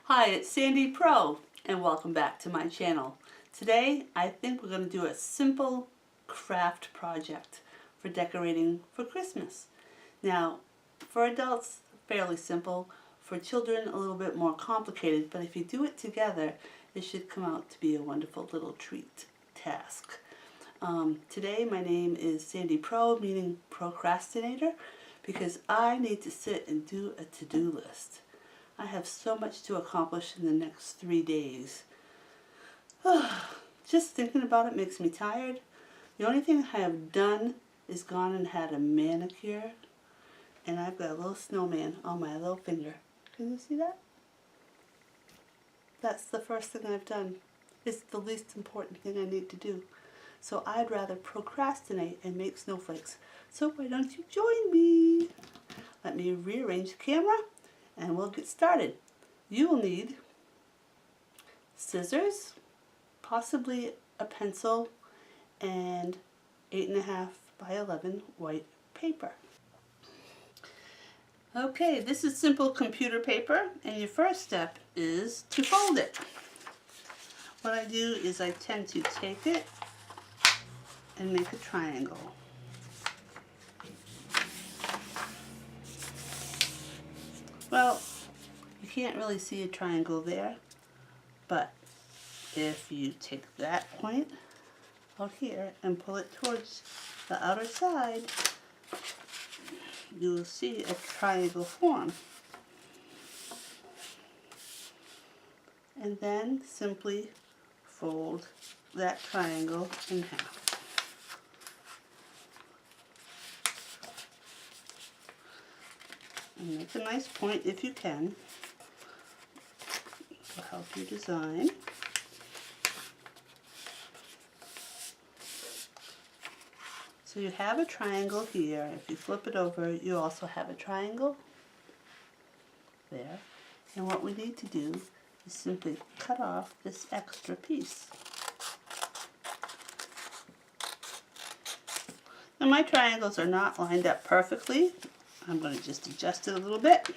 Hi, it's Sandy Pro, and welcome back to my channel. Today, I think we're going to do a simple craft project for decorating for Christmas. Now, for adults, fairly simple. For children, a little bit more complicated, but if you do it together, it should come out to be a wonderful little treat task. Today, my name is Sandy Pro, meaning procrastinator, because I need to sit and do a to-do list. I have so much to accomplish in the next 3 days. Just thinking about it makes me tired. The only thing I have done is gone and had a manicure, and I've got a little snowman on my little finger. Can you see that? That's the first thing I've done. It's the least important thing I need to do. So I'd rather procrastinate and make snowflakes. So why don't you join me? Let me rearrange the camera and we'll get started. You will need scissors, possibly a pencil, and 8.5 by 11 white paper. Okay, this is simple computer paper, and your first step is to fold it. What I do is I tend to take it and make a triangle. Well, you can't really see a triangle there, but if you take that point out here and pull it towards the outer side, you will see a triangle form. And then simply fold that triangle in half. And make a nice point if you can. Will help your design. So you have a triangle here. If you flip it over, you also have a triangle there. And what we need to do is simply cut off this extra piece. Now my triangles are not lined up perfectly. I'm going to just adjust it a little bit.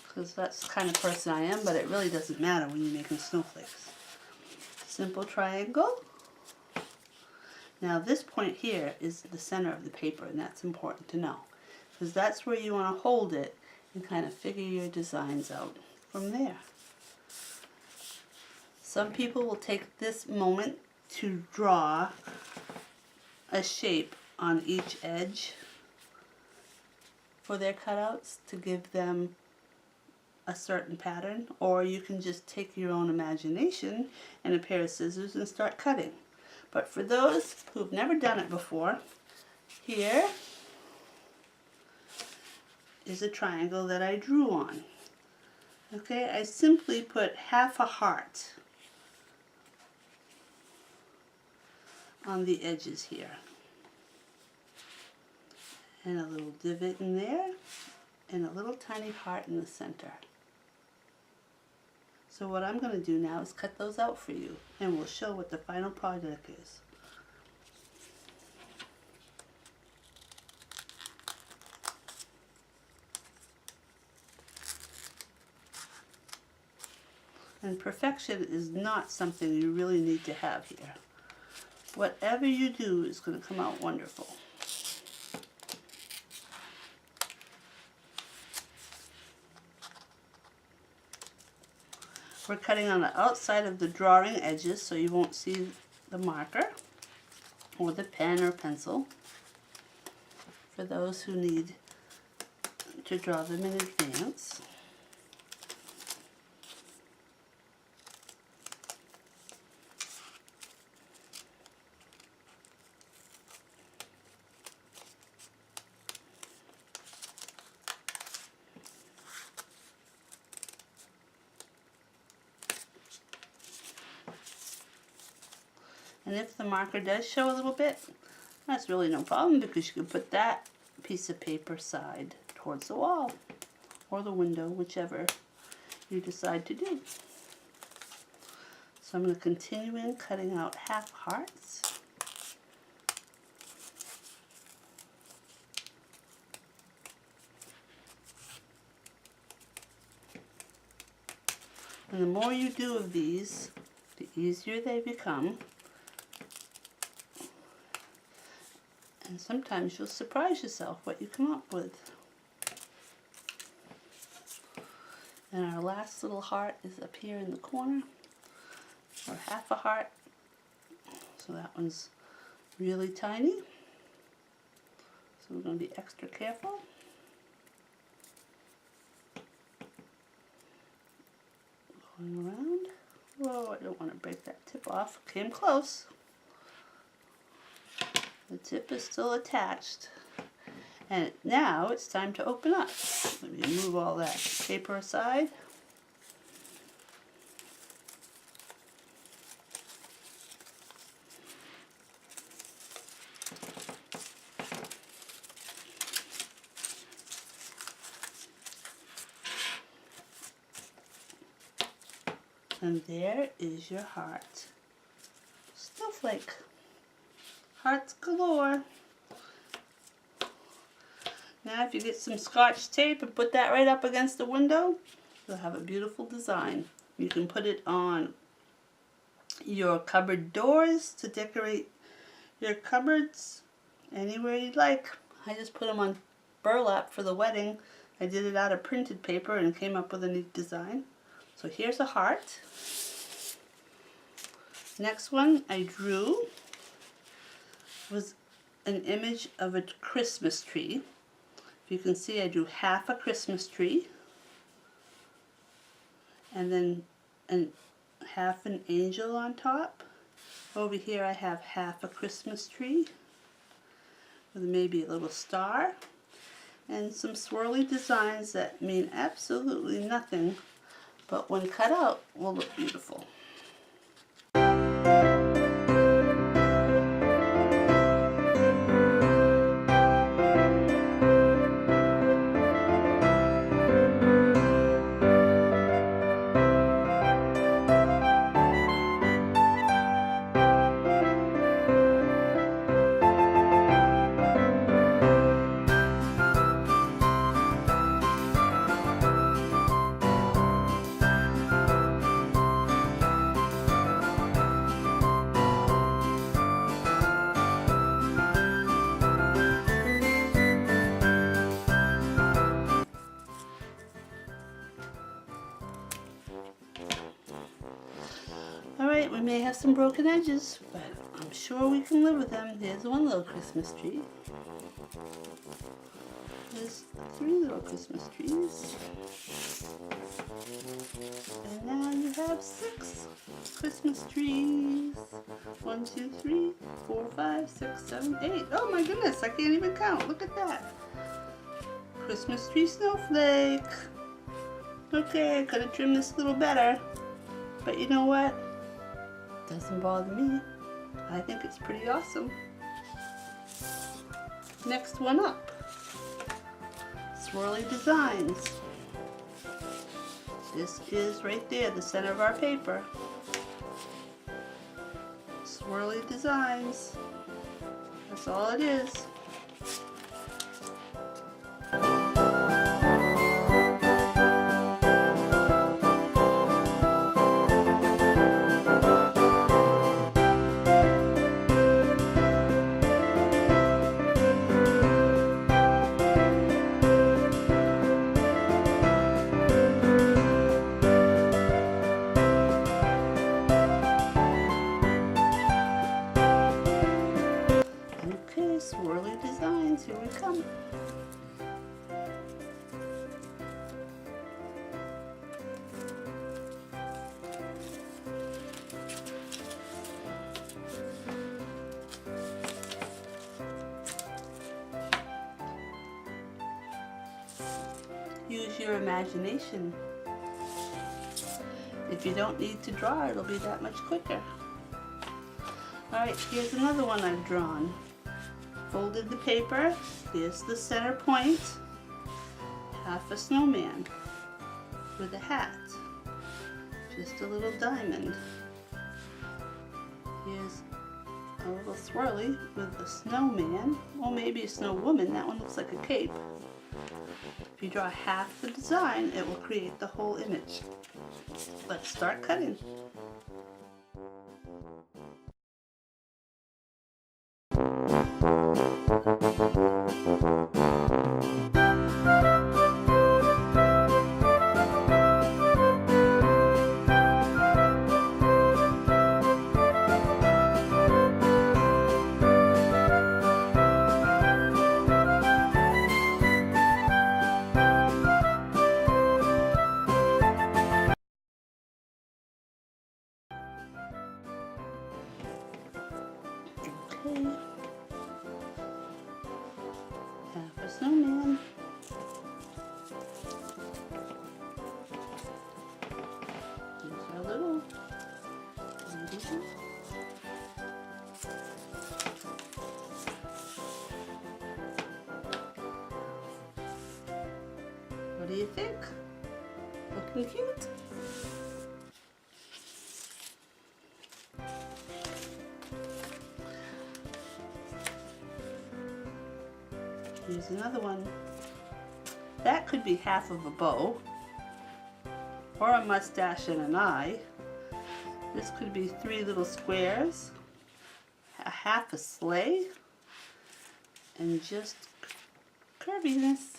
Because that's the kind of person I am, but it really doesn't matter when you're making snowflakes. Simple triangle. Now this point here is the center of the paper, and that's important to know. Because that's where you want to hold it and kind of figure your designs out from there. Some people will take this moment to draw a shape on each edge for their cutouts to give them a certain pattern, or you can just take your own imagination and a pair of scissors and start cutting. But for those who've never done it before, here is a triangle that I drew on. Okay, I simply put half a heart on the edges here, and a little divot in there, and a little tiny heart in the center. So what I'm going to do now is cut those out for you, and we'll show what the final project is. And perfection is not something you really need to have here. Whatever you do is going to come out wonderful. We're cutting on the outside of the drawing edges so you won't see the marker or the pen or pencil for those who need to draw them in advance. And if the marker does show a little bit, that's really no problem, because you can put that piece of paper side towards the wall or the window, whichever you decide to do. So I'm going to continue in cutting out half hearts. And the more you do of these, the easier they become. And sometimes you'll surprise yourself what you come up with. And our last little heart is up here in the corner, or half a heart. So that one's really tiny. So we're going to be extra careful. Going around. Whoa, I don't want to break that tip off. Came close. The tip is still attached. And now it's time to open up. Let me move all that paper aside. And there is your heart. Snowflake. Hearts galore. Now if you get some Scotch tape and put that right up against the window, you'll have a beautiful design. You can put it on your cupboard doors to decorate your cupboards anywhere you'd like. I just put them on burlap for the wedding. I did it out of printed paper and came up with a neat design. So here's a heart. Next one I drew was an image of a Christmas tree. If you can see, I drew half a Christmas tree and then half an angel on top. Over here I have half a Christmas tree with maybe a little star and some swirly designs that mean absolutely nothing, but when cut out will look beautiful. Alright, we may have some broken edges, but I'm sure we can live with them. There's one little Christmas tree. There's 3 little Christmas trees. And now you have 6 Christmas trees. 1, 2, 3, 4, 5, 6, 7, 8. Oh my goodness, I can't even count. Look at that. Christmas tree snowflake. Okay, I could have trimmed this a little better. But you know what? Doesn't bother me. I think it's pretty awesome. Next one up. Swirly designs. This is right there, the center of our paper. Swirly designs. That's all it is. Swirly designs, here we come. Use your imagination. If you don't need to draw, it'll be that much quicker. Alright, here's another one I've drawn. Folded the paper, here's the center point, half a snowman with a hat, just a little diamond. Here's a little swirly with a snowman, or maybe a snow woman, that one looks like a cape. If you draw half the design, it will create the whole image. Let's start cutting. Okay. Half a snowman. These are little. What do you think? Looking cute? Here's another one. That could be half of a bow, or a mustache and an eye. This could be 3 little squares, a half a sleigh, and just curviness.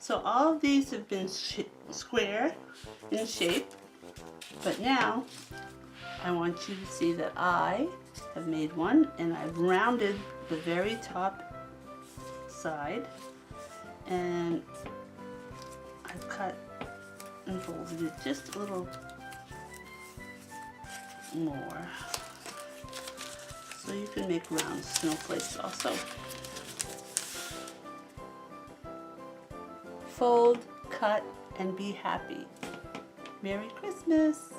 So all of these have been square in shape, but now I want you to see that I have made one and I've rounded the very top side, and I've cut and folded it just a little more, so you can make round snowflakes also. Fold, cut, and be happy. Merry Christmas!